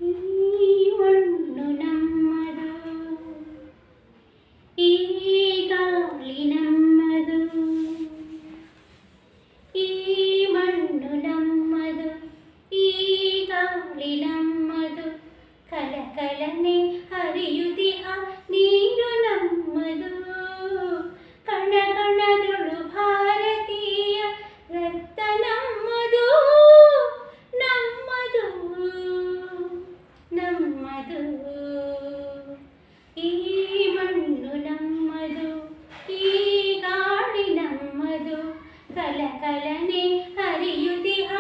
ಈ ಮಣ್ಣು ನಮ್ಮದು, ಈ ಗಾಳಿ ನಮ್ಮದು. ಈ ಮಣ್ಣು ನಮ್ಮದು, ಈ ಗಾಳಿ ನಮ್ಮದು. ಕಲಕಲನೆ ಹರಿಯುತ್ತಿಹ ನೀರು ನಮ್ಮದು. ಕಣ ಕಣದೊಳು ಭಾರತೀಯ ರಕ್ತ ನಮ್ಮದು, ನಮ್ಮದು, ನಮ್ಮದು. ಈ ಮಣ್ಣು ನಮ್ಮದು, ಈ ಗಾಳಿ ನಮ್ಮದು. ಕಲಕಲನೆ ಹರಿಯುತ್ತಿಹ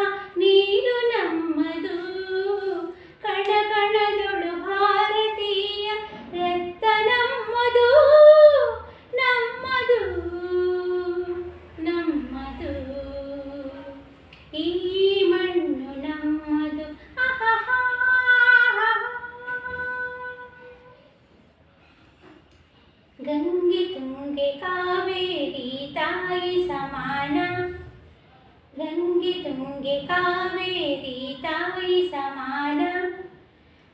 ನೀರು ನಮ್ಮದು. ಕಣ ಕಣದೊಳು ಭಾರತೀಯ ರಕ್ತ ನಮ್ಮದು, ನಮ್ಮದು, ನಮ್ಮದು. ಈ ಮಣ್ಣು ನಮ್ಮದು. ಗಂಗೆ ತುಂಗೆ ಕಾವೇರಿ ತಾಯಿ ಸಮಾನ, ಗಂಗೆ ತುಂಗೆ ಕಾವೇರಿ ತಾಯಿ ಸಮಾನ.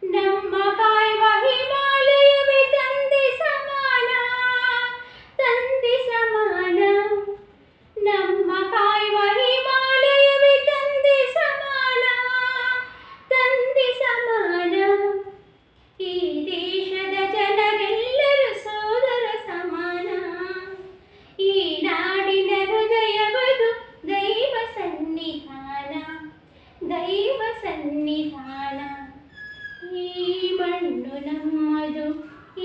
ನಮ್ಮ ಕಾಯುವ ಹಿಮಾಲಯವೇ ತಂದೆ ಸಮಾನ, ತಂದೆ ಸಮಾನ. ನಮ್ಮ ಕಾಯುವ ಹಿಮಾಲಯವೇ ತಂದೆ ಸಮಾನ, ತಂದೆ ಸಮಾನ. ಈ ದೇಶದ ಜನರೆಲ್ಲರೂ ಸೋದರ ಸಮಾನ. ಈ ನಾಡಿನ ಹೃದಯವದು ದೈವ ಸನ್ನಿಧಾನ, ದೈವ ಸನ್ನಿಧಾನ. ಈ ಮಣ್ಣು ನಮ್ಮದು,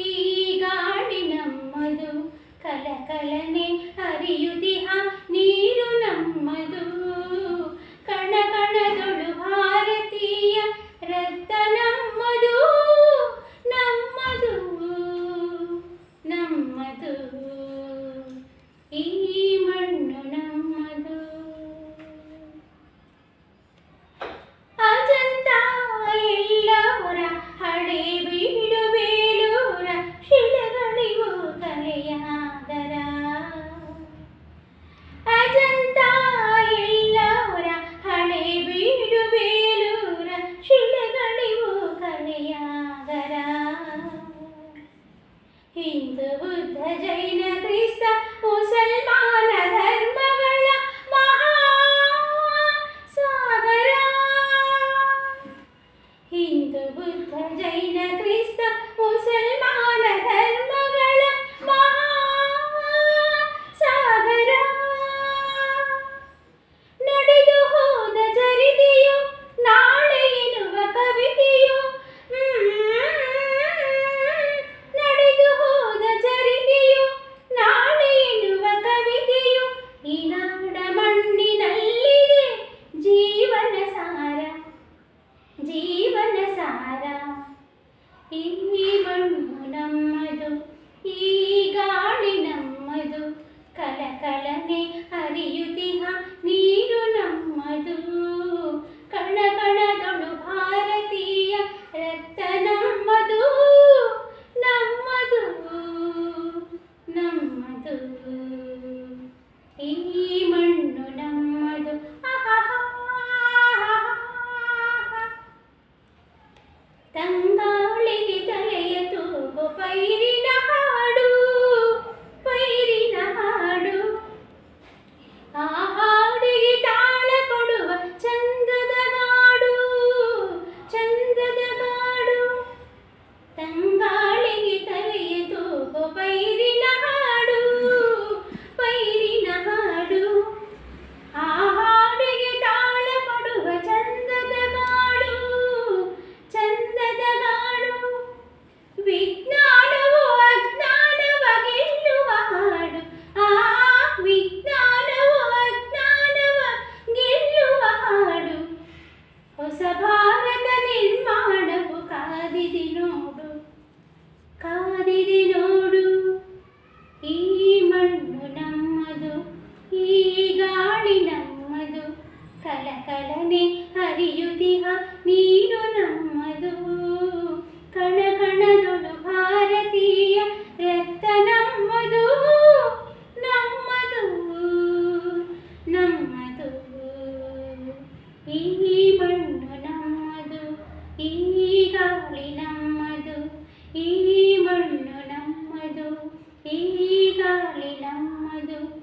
ಈ ಗಾಳಿ ನಮ್ಮದು. ಕಲಕಲನೆ ಹರಿಯುತ್ತಿಹ ನೀರು ನಮ್ಮದು. ಕಣ ಕಣದೊಳು ಭಾರತೀಯ ರಕ್ತ ನಮ್ಮದು, ನಮ್ಮದು, ನಮ್ಮದು. ಈ ಮಣ್ಣು ನಮ್ಮದು. ಅಜಂತ ಎಲ್ಲವರ ಹಳೆ ಬೀಡು ಬೇಲೂರ ಶಿಲೆಗಳಿಗೂ ಕಲೆಯಾದರ. ಅಜಂತ ಎಲ್ಲವರ ಹಳೆ ಬೀಡು ಬೇಲೂರ ಶಿಲೆಗಳಿಗೂ ಕಲೆಯಾದರ. ಹಿಂದೂ ಬುದ್ಧ ಜೈನ ಕ್ರಿಸ್ತ ಮುಸಲ್ಮಾನ ಧರ್ಮಗಳ ಮಹಾಸಾಗರ. ಹಿಂದೂ ಬುದ್ಧ ಜೈನ ಕ್ರಿಸ್ತ ಮುಸಲ್ಮಾನ ಧರ್ಮಗಳ ಮಹಾಸಾಗರ. ನಡೆದು ಹೋದ ಚರಿತೆಯು ನಾಳೆ ಎನ್ನುವ ಕವಿತೆಯು. ನಡೆದು ಹೋದ ಚರಿತೆಯು ನಾಳೆ ಎನ್ನುವ ಕವಿತೆಯು. ಈ ನಾಡ ಮಣ್ಣಿನಲ್ಲಿದೆ ಜೀವನ ಸಾರ, ಜೀವನ ಸಾರ. ಈ ಮಣ್ಣು ನಮ್ಮದು, ಈ ಗಾಳಿ ನಮ್ಮದು. ಕಲಕಲನೆ ಹರಿಯುತ್ತಿಹ ನೀರು ನಮ್ಮದು. ಕಣ ಕಣದೊಳು ಭಾರತೀಯ ರಕ್ತ ನಮ್ಮದು, ನಮ್ಮದು, ನಮ್ಮದು. ಈ ಮಣ್ಣು ನಮ್ಮದು. ತಂಗಾಳಿಗೆ ತಲೆಯ ತೂಗು ಪೈರಿನ ಹಾಡು, ಪೈರಿನ ಹಾಡು. ಆ ಹಾಡಿಗೆ ತಾಳ ಕೊಡುವ ಚಂದದ ಗಾಡು, ಚಂದದ ಗಾಡು. ತಂಗಾಳಿಗೆ ತಲೆಯ ತೂಗು ಪೈರಿನ ಹಾಡು, ಪೈರಿನ ಹಾಡು. ಆ ಹಾಡಿಗೆ ತಾಳ ಕೊಡುವ ಚಂದದ ಗಾಡು, ಚಂದದ ಗಾಡು. ವಿಜ್ಞಾನವು ಅಜ್ಞಾನವ ಗೆಲ್ಲುವ ಹಾಡು. ಆ ವಿಜ್ಞಾನವು ಅಜ್ಞಾನವ ಗೆಲ್ಲುವ ಹಾಡು. ಹೊಸ ಭಾರತ ನಿರ್ಮಾಣವು ಕಾದಿದೆ ನೋಡು, ಕಾದಿದೆ ನೋಡು. ಈ ಮಣ್ಣು ನಮ್ಮದು, ಈ ಗಾಳಿ ನಮ್ಮದು. ಕಲಕಲನೆ ಹರಿಯುತ್ತಿಹ ನೀರು ನಮ್ಮದು. ಕಣ ಕಣದೊಳು ಭಾರತೀಯ ರಕ್ತ ನಮ್ಮದು, ನಮ್ಮದು, ನಮ್ಮದು. ಈ ಮಣ್ಣು ನಮ್ಮದು, ಈ ಗಾಳಿ ನಮ್ಮದು, ಈ ಮಣ್ಣು ನಮ್ಮದು, ಈ ಗಾಳಿ ನಮ್ಮದು.